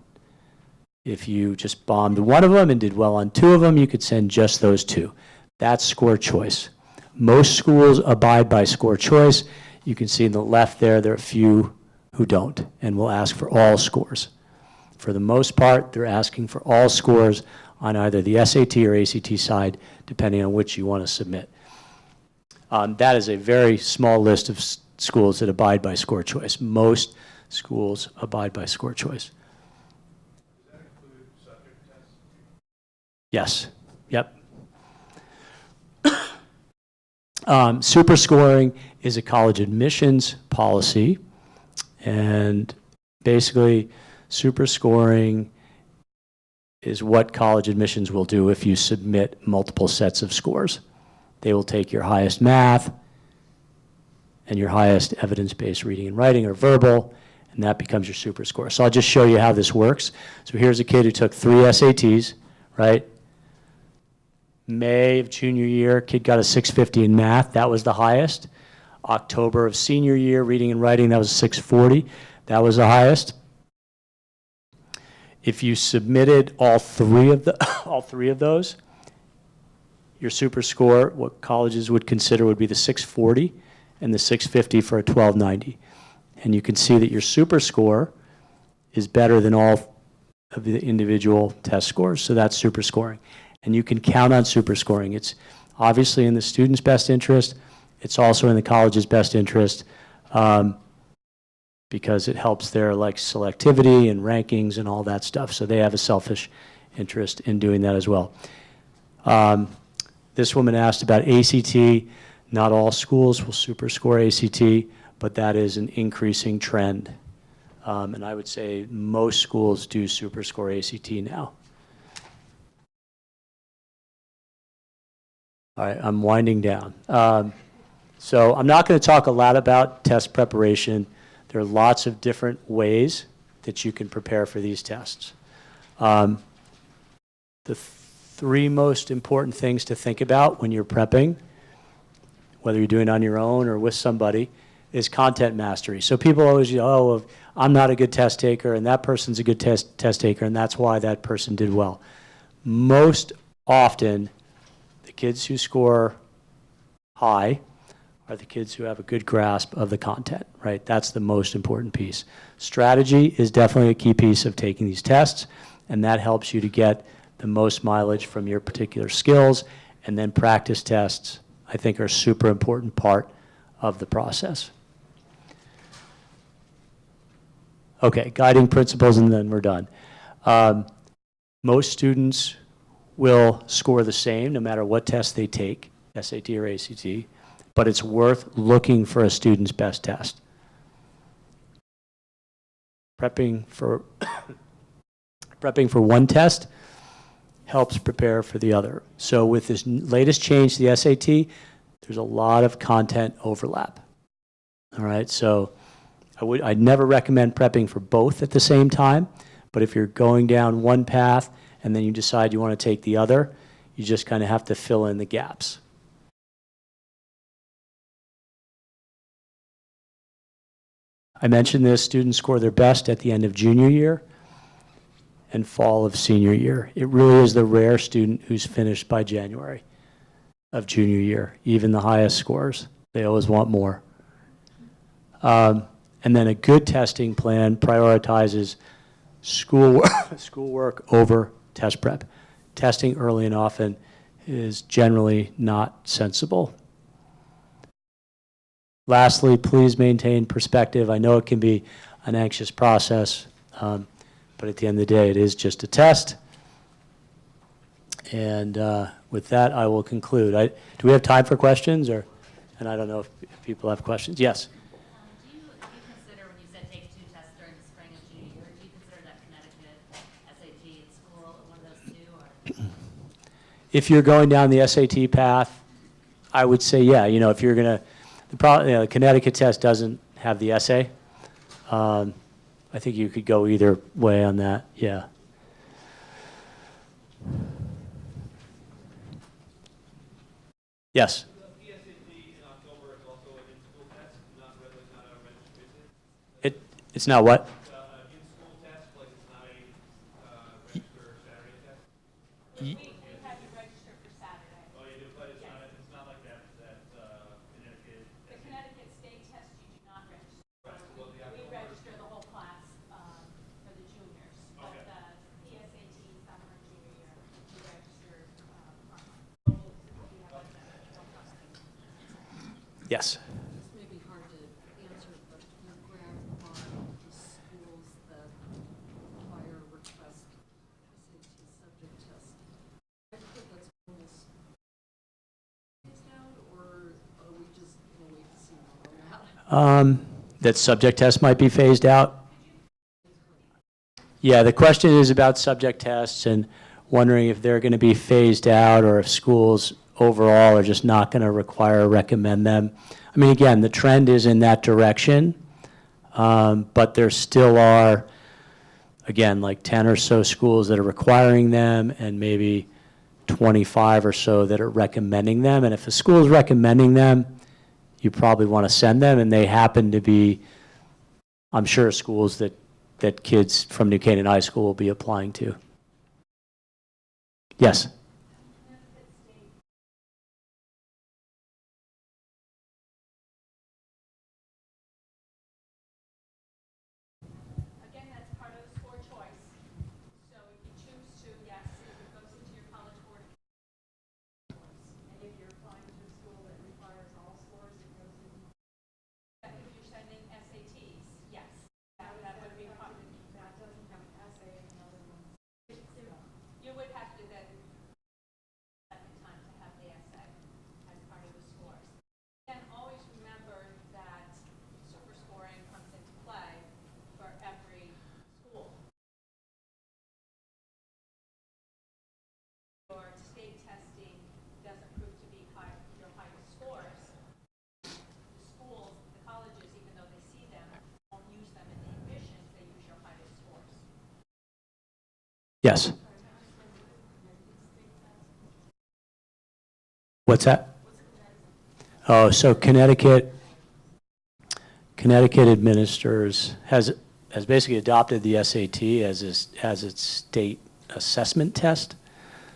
If you just bombed 1 of them and did well on 2 of them, you could send just those 2. That's score choice. Most schools abide by score choice. You can see in the left there are a few who don't and will ask for all scores. For the most part, they're asking for all scores on either the SAT or ACT side, depending on which you want to submit. That is a very small list of schools that abide by score choice. Most schools abide by score choice. Does that include subject tests? Yes. Yep. Super scoring is a college admissions policy, and basically super scoring is what college admissions will do if you submit multiple sets of scores. They will take your highest math and your highest evidence-based reading and writing or verbal, and that becomes your super score. So I'll just show you how this works. So here's a kid who took 3 SATs, right? May of junior year, kid got a 650 in math. That was the highest. October of senior year, reading and writing, that was 640. That was the highest. If you submitted all three of those, your super score, what colleges would consider would be the 640 and the 650 for a 1290. And you can see that your super score is better than all of the individual test scores. So that's super scoring. And you can count on super scoring. It's obviously in the student's best interest. It's also in the college's best interest because it helps their selectivity and rankings and all that stuff. So they have a selfish interest in doing that as well. This woman asked about ACT. Not all schools will super score ACT, but that is an increasing trend. And I would say most schools do super score ACT now. All right, I'm winding down. So I'm not going to talk a lot about test preparation. There are lots of different ways that you can prepare for these tests. The 3 most important things to think about when you're prepping, whether you're doing it on your own or with somebody, is content mastery. So people always say, oh, well, I'm not a good test taker, and that person's a good test taker, and that's why that person did well. Most often, the kids who score high are the kids who have a good grasp of the content, right? That's the most important piece. Strategy is definitely a key piece of taking these tests, and that helps you to get the most mileage from your particular skills, and then practice tests I think are a super important part of the process. Okay, guiding principles, and then we're done. Most students will score the same no matter what test they take, SAT or ACT, but it's worth looking for a student's best test. Prepping for one test helps prepare for the other. So with this latest change to the SAT, there's a lot of content overlap. All right, so I'd never recommend prepping for both at the same time, but if you're going down one path and then you decide you want to take the other, you just kind of have to fill in the gaps. I mentioned this, students score their best at the end of junior year and fall of senior year. It really is the rare student who's finished by January of junior year, even the highest scores. They always want more. And then a good testing plan prioritizes schoolwork over test prep. Testing early and often is generally not sensible. Lastly, please maintain perspective. I know it can be an anxious process, but at the end of the day, it is just a test. And with that, I will conclude. Do we have time for questions? And I don't know if people have questions. Yes? Do you consider, when you said take 2 tests during the spring of junior year, do you consider that Connecticut, SAT at school, one of those two? Or? If you're going down the SAT path, I would say, yeah, if you're going to, the Connecticut test doesn't have the essay. I think you could go either way on that, yeah. Yes? The PSAT in October is also an in-school test, not a registered visit. It's not what? In-school test, like it's not a registered Saturday test. We have you register for Saturday. Oh, you do, but it's not like that Connecticut. The Connecticut state test, you do not register. Right, well, the We October. register the whole class for the juniors. But Okay. the PSAT, summer and junior year, we register Yes. This may be hard to answer, but you grab on the schools that require request SAT subject test. I think that's almost phased out, or are we just going to wait to see how long that? That subject test might be phased out? Yeah, the question is about subject tests and wondering if they're going to be phased out or if schools overall are just not going to require or recommend them. I mean, again, the trend is in that direction, but there still are, again, like 10 or so schools that are requiring them and maybe 25 or so that are recommending them. And if a school is recommending them, you probably want to send them, and they happen to be, I'm sure, schools that kids from New Canaan High School will be applying to. Yes? Again, that's part of the score choice. So if you choose to, yes, it goes into your college board. And if you're applying to a school that requires all scores, it goes in. If you're sending SATs, yes, that would be part of it. That doesn't have an essay and another one. You would have to then, second time to have the essay as part of the scores. And always remember that super scoring comes into play for every school. Your state testing doesn't prove to be your highest scores. The schools, the colleges, even though they see them, won't use them in the admissions, they use your highest scores. Yes? What's that? Oh, so Connecticut administers, has basically adopted the SAT as its state assessment test.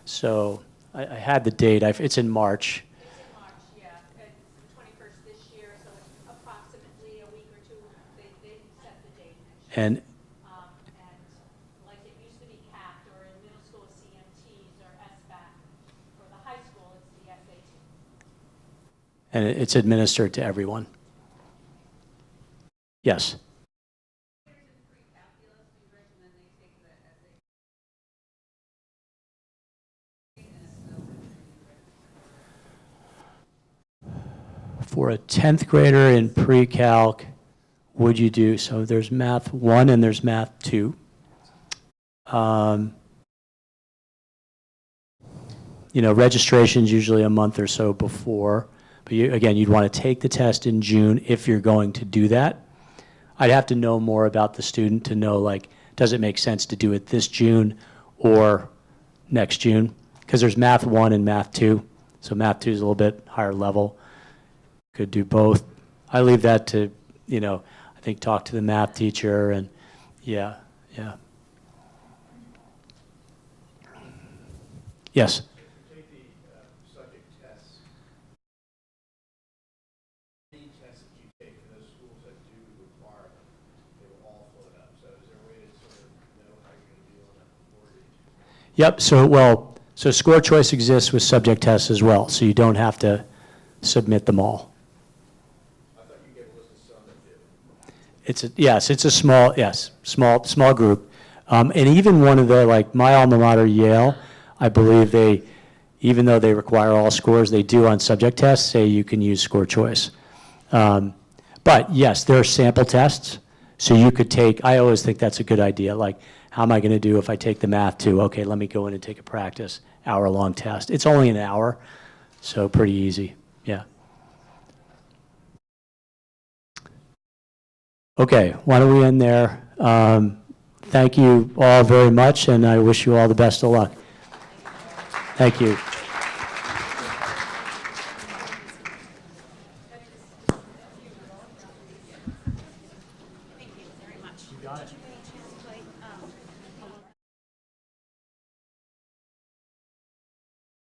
So I had the date, it's in March. It's in March, yeah. It's the 21st this year, so it's approximately a week or two. They set the date next year. And And like it used to be CAPT, or in middle school CMTs or SBAC. For the high school, it's the SAT. and it's administered to everyone. Yes. For a 10th grader in pre-calc, would you do, so there's math 1 and there's math 2. You know, registration's usually a month or so before, but again, you'd want to take the test in June if you're going to do that. I'd have to know more about the student to know, like, does it make sense to do it this June or next June? Because there's math 1 and math 2, so math 2 is a little bit higher level. Could do both. I leave that to, you know, I think talk to the math teacher and, yeah. Yes? Take the subject tests. Any tests that you take in those schools that do require them, they will all float up. So is there a way to sort of know how you're going to deal with that before you? Yep, so score choice exists with subject tests as well, so you don't have to submit them all. I thought you gave a list of some that did. It's a small group. And even one of the, like my alma mater, Yale, I believe they, even though they require all scores, they do on subject tests say you can use score choice. But yes, there are sample tests. So you could take, I always think that's a good idea. Like, how am I going to do if I take the math 2? Okay, let me go in and take a practice hour-long test. It's only an hour, so pretty easy. Yeah. Okay, why don't we end there? Thank you all very much, and I wish you all the best of luck. Thank you. Thank you very much. You got it.